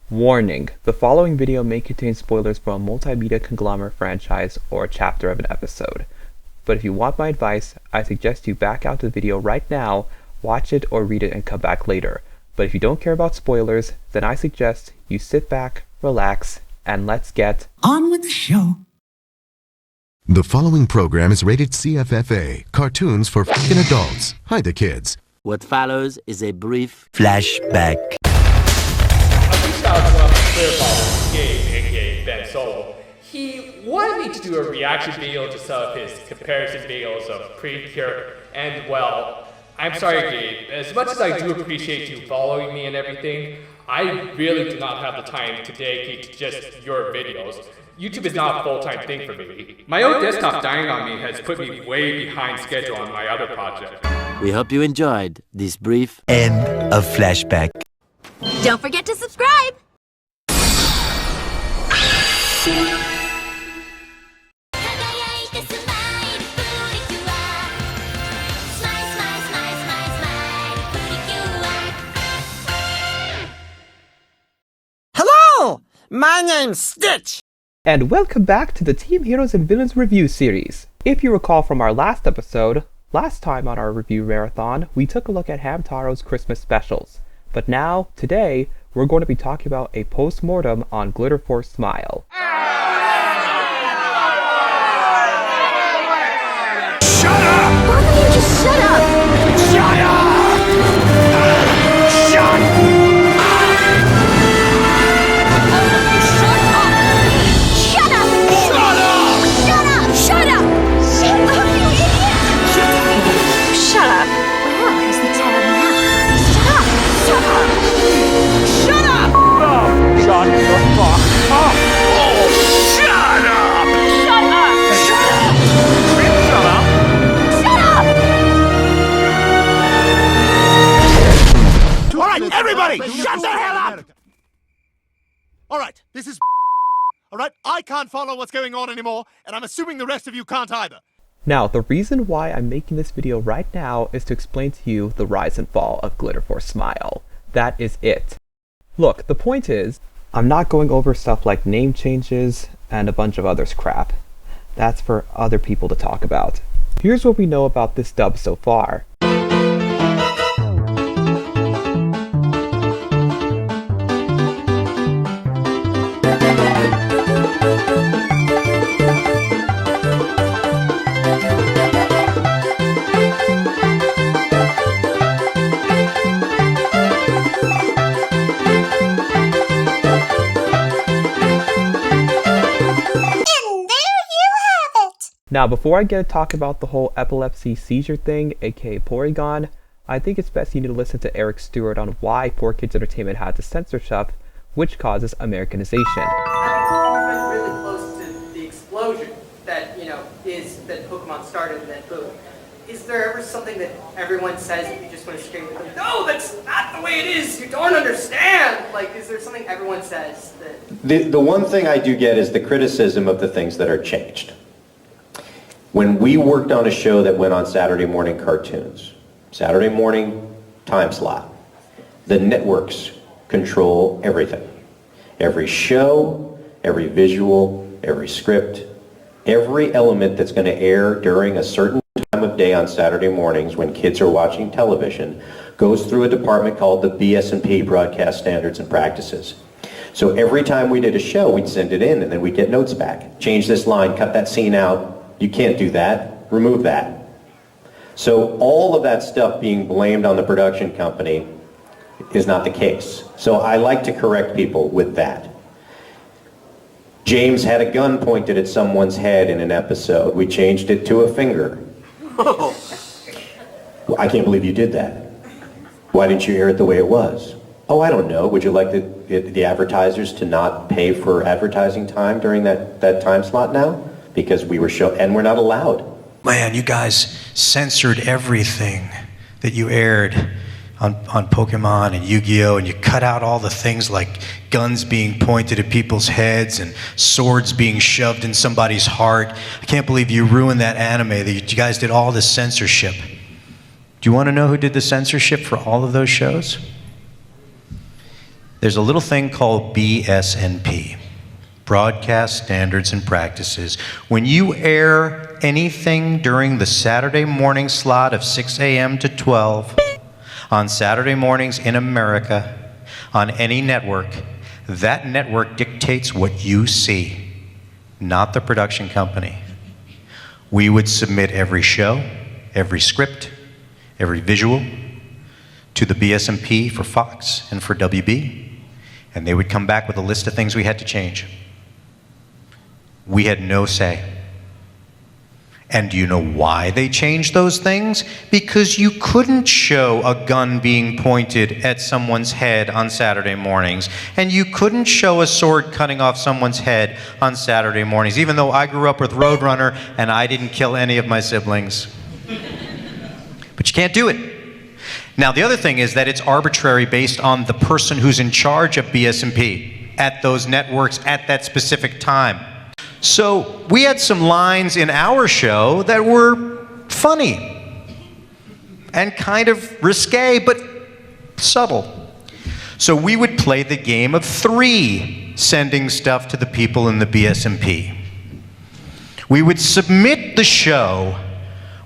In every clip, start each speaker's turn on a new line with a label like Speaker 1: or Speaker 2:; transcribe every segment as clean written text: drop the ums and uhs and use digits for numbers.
Speaker 1: Warning: the following video may contain spoilers for a multimedia conglomerate franchise or a chapter of an episode. But if you want my advice, I suggest you back out the video right now, watch it or read it and come back later. But if you don't care about spoilers, then I suggest you sit back, relax, and let's get
Speaker 2: on with the show.
Speaker 3: The following program is rated CFFA, cartoons for f***ing adults. Hi there, kids.
Speaker 4: What follows is a brief flashback.
Speaker 5: He wanted me to do a reaction video to some of his comparison videos of Precure, and well, I'm sorry Gabe, as much as I do appreciate you following me and everything, I really do not have the time to dedicate to just your videos. YouTube is not a full-time thing for me. My own desktop dying on me has put me way behind schedule on my other project.
Speaker 4: We hope you enjoyed this brief end of Flashback.
Speaker 6: Don't forget to subscribe!
Speaker 2: Hello! My name's Stitch!
Speaker 1: And welcome back to the Team Heroes and Villains review series. If you recall from our last episode, last time on our review marathon, we took a look at Hamtaro's Christmas specials. But now, today, we're going to be talking about a post-mortem on Glitter Force Smile.
Speaker 2: Shut up!
Speaker 6: Both of you just shut up!
Speaker 2: Shut up! Shut up!
Speaker 6: Shut up! Shut up! Shut up! Shut up! Shut up, you idiot! Shut up! Well, who's the tab now? Shut up! Shut up!
Speaker 2: Shut up! Oh, shut the fuck up! Oh, shut up!
Speaker 6: Shut up!
Speaker 2: Shut up! Shut up!
Speaker 6: Shut up!
Speaker 2: All right, everybody, shut the hell up!
Speaker 7: All right, this is all right, I can't follow what's going on anymore, and I'm assuming the rest of you can't either.
Speaker 1: Now, the reason why I'm making this video right now is to explain to you the rise and fall of Glitter Force Smile. That is it. Look, the point is, I'm not going over stuff like name changes and a bunch of other crap. That's for other people to talk about. Here's what we know about this dub so far. Now, before I get to talk about the whole epilepsy seizure thing, aka Porygon, I think it's best you need to listen to Eric Stuart on why 4Kids Entertainment had the censorship, which causes Americanization.
Speaker 8: We've been really close to the explosion that, is that Pokemon started and then boom. Is there ever something that everyone says that you just want to scream at them? No, that's not the way it is! You don't understand! Like, is there something everyone says that...
Speaker 9: The one thing I do get is the criticism of the things that are changed. When we worked on a show that went on Saturday morning cartoons, Saturday morning time slot, the networks control everything. Every show, every visual, every script, every element that's going to air during a certain time of day on Saturday mornings when kids are watching television goes through a department called the BS&P, Broadcast Standards and Practices. So every time we did a show, we'd send it in and then we'd get notes back. Change this line, cut that scene out. You can't do that. Remove that. So all of that stuff being blamed on the production company is not the case. So I like to correct people with that. James had a gun pointed at someone's head in an episode. We changed it to a finger. Well, I can't believe you did that. Why didn't you air it the way it was? Oh, I don't know. Would you like the advertisers to not pay for advertising time during that time slot now? Because we were and we're not allowed.
Speaker 10: Man, you guys censored everything that you aired on Pokemon and Yu-Gi-Oh! And you cut out all the things like guns being pointed at people's heads and swords being shoved in somebody's heart. I can't believe you ruined that anime, that you guys did all this censorship. Do you want to know who did the censorship for all of those shows? there's a little thing called BSNP, Broadcast Standards and Practices. When you air anything during the Saturday morning slot of 6 a.m. to 12 on Saturday mornings in America on any network, that network dictates what you see, not the production company. We would submit every show, every script, every visual to the BSNP for Fox and for WB, and they would come back with a list of things we had to change. We had no say. And do you know why they changed those things? Because you couldn't show a gun being pointed at someone's head on Saturday mornings, and you couldn't show a sword cutting off someone's head on Saturday mornings, even though I grew up with Roadrunner and I didn't kill any of my siblings. But you can't do it. Now, the other thing is that it's arbitrary based on the person who's in charge of BSNP at those networks at that specific time. So we had some lines in our show that were funny and kind of risque, but subtle. So we would play the game of 3, sending stuff to the people in the BSNP. We would submit the show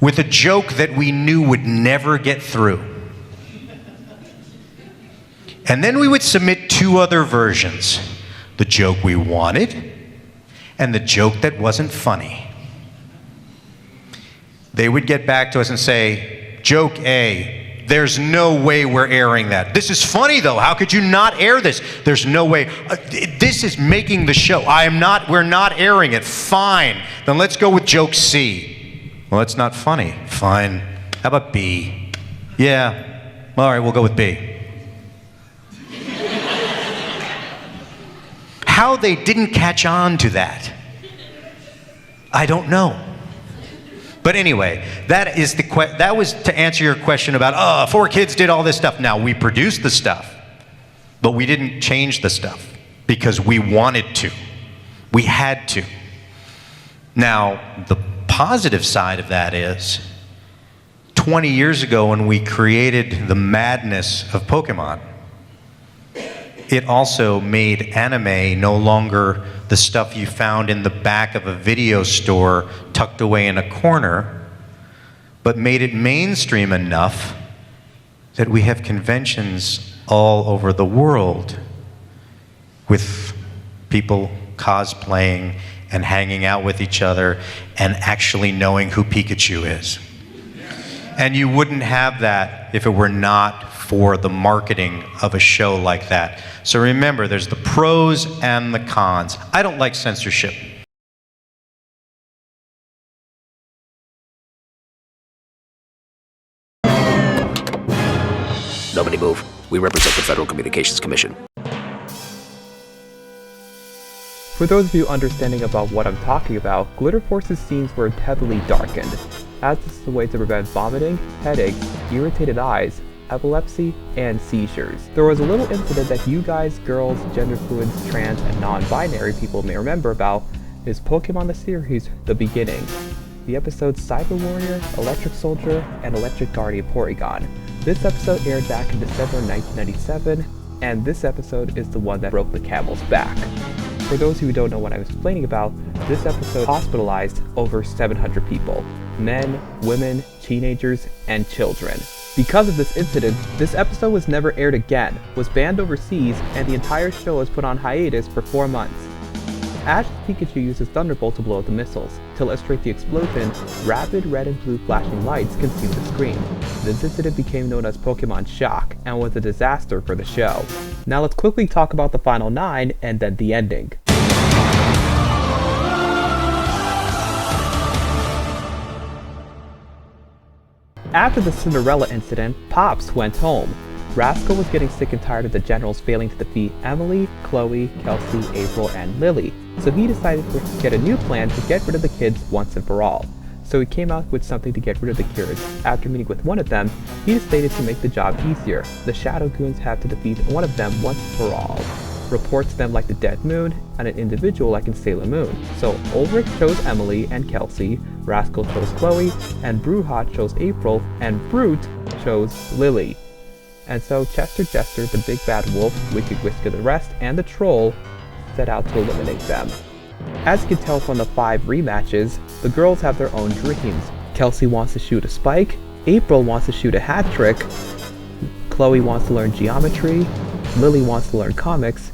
Speaker 10: with a joke that we knew would never get through. And then we would submit 2 other versions, the joke we wanted and the joke that wasn't funny. They would get back to us and say, joke A, there's no way we're airing that. This is funny though, how could you not air this? There's no way, this is making the show. We're not airing it, fine. Then let's go with joke C. Well, it's not funny, fine. How about B? Yeah, all right, we'll go with B. How they didn't catch on to that, I don't know. But anyway, that was to answer your question about, 4 kids did all this stuff. Now, we produced the stuff, but we didn't change the stuff because we wanted to. We had to. Now, the positive side of that is, 20 years ago when we created the madness of Pokémon, it also made anime no longer the stuff you found in the back of a video store tucked away in a corner, but made it mainstream enough that we have conventions all over the world with people cosplaying and hanging out with each other and actually knowing who Pikachu is. And you wouldn't have that if it were not for the marketing of a show like that. So remember, there's the pros and the cons. I don't like censorship.
Speaker 11: Nobody move. We represent the Federal Communications Commission.
Speaker 1: For those of you understanding about what I'm talking about, Glitter Force's scenes were heavily darkened, as this is a way to prevent vomiting, headaches, irritated eyes, epilepsy, and seizures. There was a little incident that you guys, girls, gender fluids, trans, and non-binary people may remember about is Pokémon the series, The Beginning. The episodes Cyber Warrior, Electric Soldier, and Electric Guardian Porygon. This episode aired back in December 1997, and this episode is the one that broke the camel's back. For those who don't know what I'm explaining about, this episode hospitalized over 700 people. Men, women, teenagers, and children. Because of this incident, this episode was never aired again, was banned overseas, and the entire show was put on hiatus for 4 months. Ash's Pikachu uses Thunderbolt to blow up the missiles. To illustrate the explosion, rapid red and blue flashing lights consumed the screen. This incident became known as Pokemon Shock, and was a disaster for the show. Now let's quickly talk about the final 9, and then the ending. After the Cinderella incident, Pops went home. Rascal was getting sick and tired of the generals failing to defeat Emily, Chloe, Kelsey, April, and Lily, so he decided to get a new plan to get rid of the kids once and for all. So he came out with something to get rid of the cures. After meeting with one of them, he decided to make the job easier. The Shadow Goons have to defeat one of them once for all. Reports them like the Dead Moon, and an individual like in Sailor Moon. So Ulrich chose Emily and Kelsey, Rascal chose Chloe, and Bruhat chose April, and Brute chose Lily. And so Chester, the big bad wolf, Wicked Whisker the Rest, and the troll set out to eliminate them. As you can tell from the 5 rematches, the girls have their own dreams. Kelsey wants to shoot a spike, April wants to shoot a hat trick, Chloe wants to learn geometry, Lily wants to learn comics,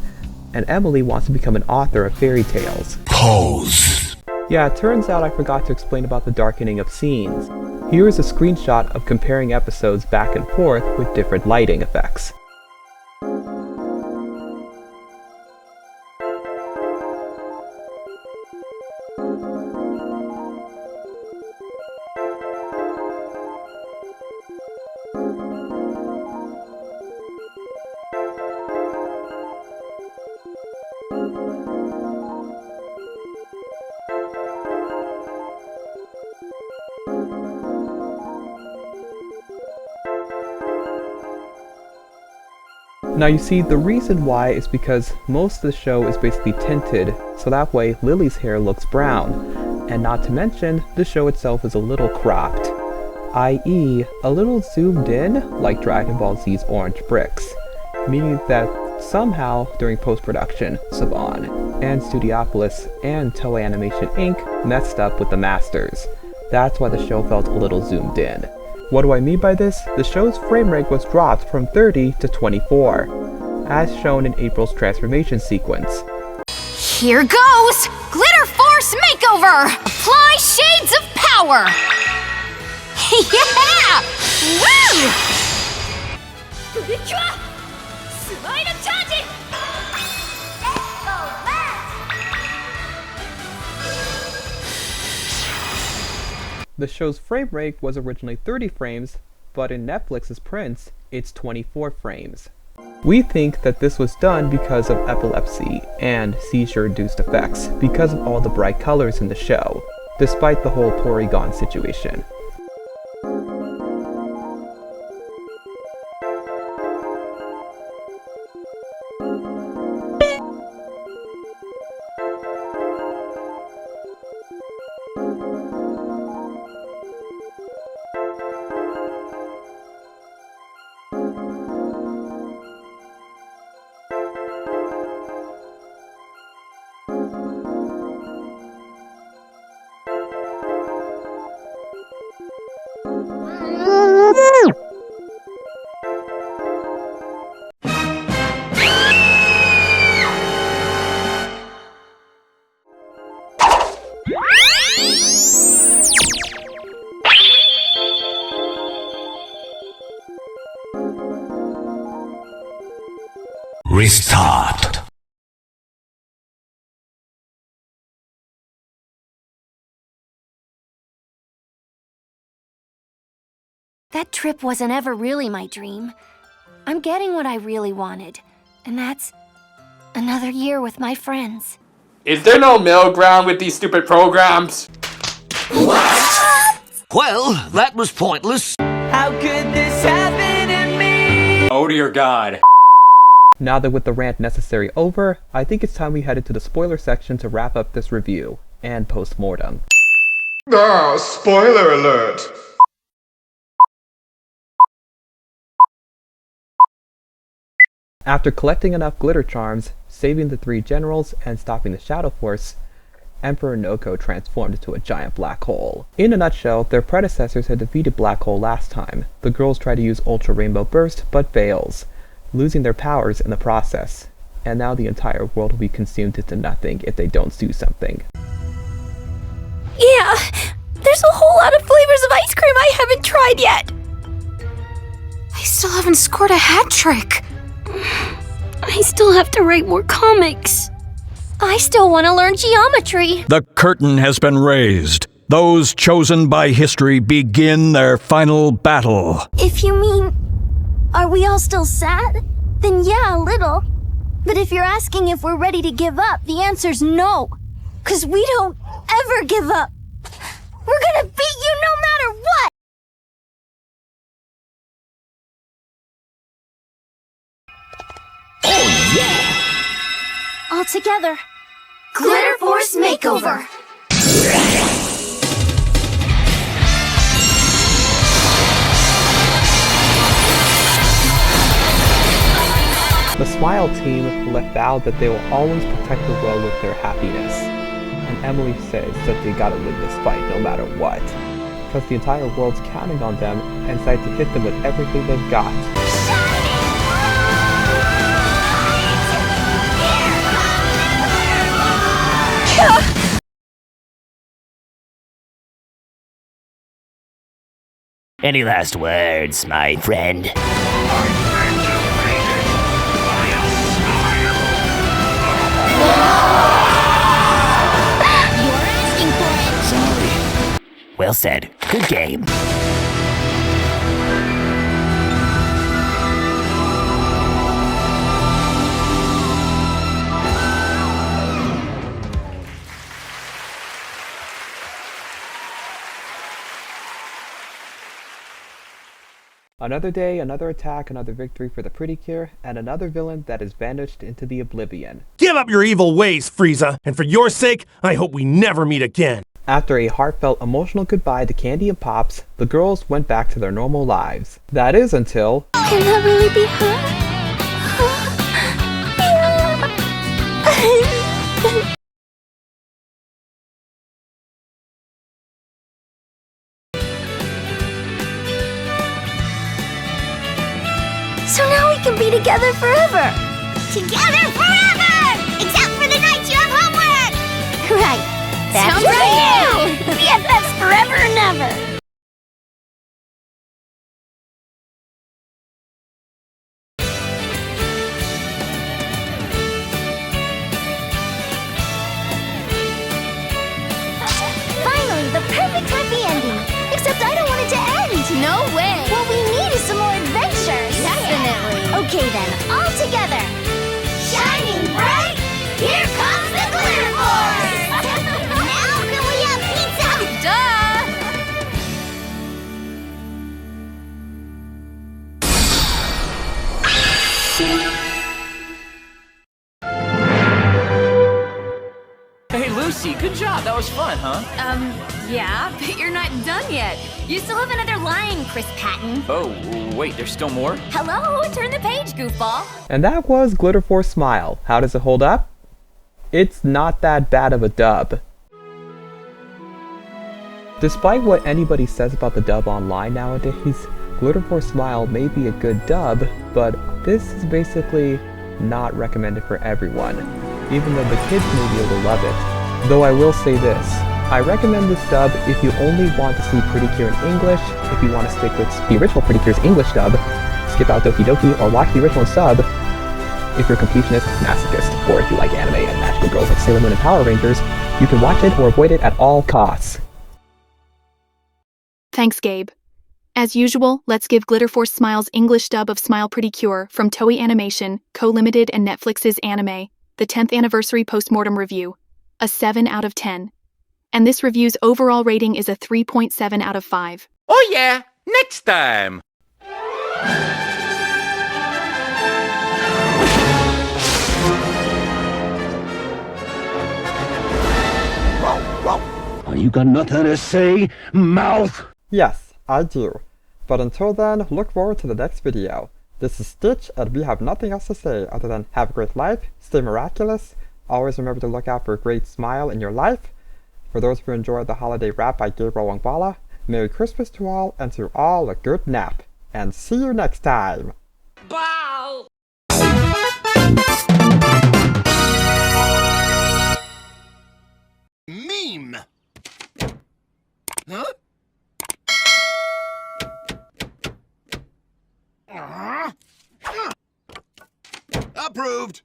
Speaker 1: and Emily wants to become an author of fairy tales.
Speaker 2: Pose.
Speaker 1: Yeah, it turns out I forgot to explain about the darkening of scenes. Here is a screenshot of comparing episodes back and forth with different lighting effects. Now you see, the reason why is because most of the show is basically tinted, so that way Lily's hair looks brown, and not to mention, the show itself is a little cropped, i.e. a little zoomed in like Dragon Ball Z's orange bricks, meaning that somehow during post-production, Saban and Studiopolis and Toei Animation Inc. messed up with the masters. That's why the show felt a little zoomed in. What do I mean by this? The show's frame rate was dropped from 30 to 24, as shown in April's transformation sequence.
Speaker 6: Here goes! Glitter Force Makeover! Apply shades of power! Yeah! Woo!
Speaker 1: The show's frame rate was originally 30 frames, but in Netflix's prints, it's 24 frames. We think that this was done because of epilepsy and seizure-induced effects, because of all the bright colors in the show, despite the whole Porygon situation.
Speaker 2: Restart.
Speaker 6: That trip wasn't ever really my dream. I'm getting what I really wanted, and that's another year with my friends.
Speaker 5: Is there no middle ground with these stupid programs?
Speaker 2: What? Well, that was pointless.
Speaker 12: How could this happen to me?
Speaker 5: Oh dear God.
Speaker 1: Now that with the rant necessary over, I think it's time we head into the spoiler section to wrap up this review, and post-mortem.
Speaker 13: Ah, spoiler alert!
Speaker 1: After collecting enough glitter charms, saving the 3 generals, and stopping the Shadow Force, Emperor Noko transformed into a giant black hole. In a nutshell, their predecessors had defeated Black Hole last time. The girls try to use Ultra Rainbow Burst, but fails, losing their powers in the process. And now the entire world will be consumed into nothing if they don't do something.
Speaker 6: Yeah, there's a whole lot of flavors of ice cream I haven't tried yet. I still haven't scored a hat trick. I still have to write more comics. I still want to learn geometry.
Speaker 14: The curtain has been raised. Those chosen by history begin their final battle.
Speaker 6: If you mean, are we all still sad? Then yeah, a little. But if you're asking if we're ready to give up, the answer's no. 'Cause we don't ever give up. We're gonna beat you no matter what!
Speaker 2: Oh yeah!
Speaker 6: All together. Glitter Force Makeover!
Speaker 1: The Smile team vowed that they will always protect the world with their happiness. And Emily says that they gotta win this fight no matter what. Because the entire world's counting on them and decide to hit them with everything they've got.
Speaker 11: Any last words, my friend? Well said. Good game.
Speaker 1: Another day, another attack, another victory for the Pretty Cure, and another villain that has vanished into the oblivion.
Speaker 7: Give up your evil ways, Frieza, and for your sake, I hope we never meet again.
Speaker 1: After a heartfelt, emotional goodbye to Candy and Pops, the girls went back to their normal lives. That is until...
Speaker 6: Can that really be her? So now we can be together forever!
Speaker 15: Together forever! Except for the nights you have homework!
Speaker 6: Right. That's
Speaker 15: Sounds
Speaker 6: right!
Speaker 15: right.
Speaker 6: BFFs forever and ever! Finally, the perfect happy ending! Except I don't want it to end!
Speaker 15: No way!
Speaker 6: What we need is some more adventures!
Speaker 15: Definitely!
Speaker 6: Okay then, all together!
Speaker 15: Shining bright, here comes the Glitter Force! Now can we have pizza? Duh!
Speaker 12: Hey, Lucy, good job. That was fun, huh?
Speaker 15: Yeah, but you're not done yet. You still have another line, Chris Patton.
Speaker 12: Oh, wait, there's still more?
Speaker 15: Hello, turn the page, goofball.
Speaker 1: And that was Glitter Force Smile. How does it hold up? It's not that bad of a dub. Despite what anybody says about the dub online nowadays, Glitter Force Smile may be a good dub, but this is basically not recommended for everyone, even though the kids may be able to love it. Though I will say this, I recommend this dub if you only want to see Pretty Cure in English. If you want to stick with the original Pretty Cure's English dub, skip out Doki Doki or watch the original sub if you're a completionist masochist, or if you like anime and magical girls like Sailor Moon and Power Rangers, you can watch it or avoid it at all costs.
Speaker 16: Thanks, Gabe. As usual, let's give Glitter Force Smile's English dub of Smile Pretty Cure from Toei Animation, Co-Limited and Netflix's Anime, the 10th anniversary post-mortem review, a 7 out of 10. And this review's overall rating is a 3.7 out of 5.
Speaker 17: Oh yeah, next time!
Speaker 18: You got nothing to say, mouth?
Speaker 1: Yes, I do. But until then, look forward to the next video. This is Stitch, and we have nothing else to say other than have a great life, stay miraculous, always remember to look out for a great smile in your life. For those who enjoyed the holiday rap by Gabriel Wangbala, Merry Christmas to all, and to all a good nap. And see you next time!
Speaker 12: Bow!
Speaker 7: Meme! Huh? Approved!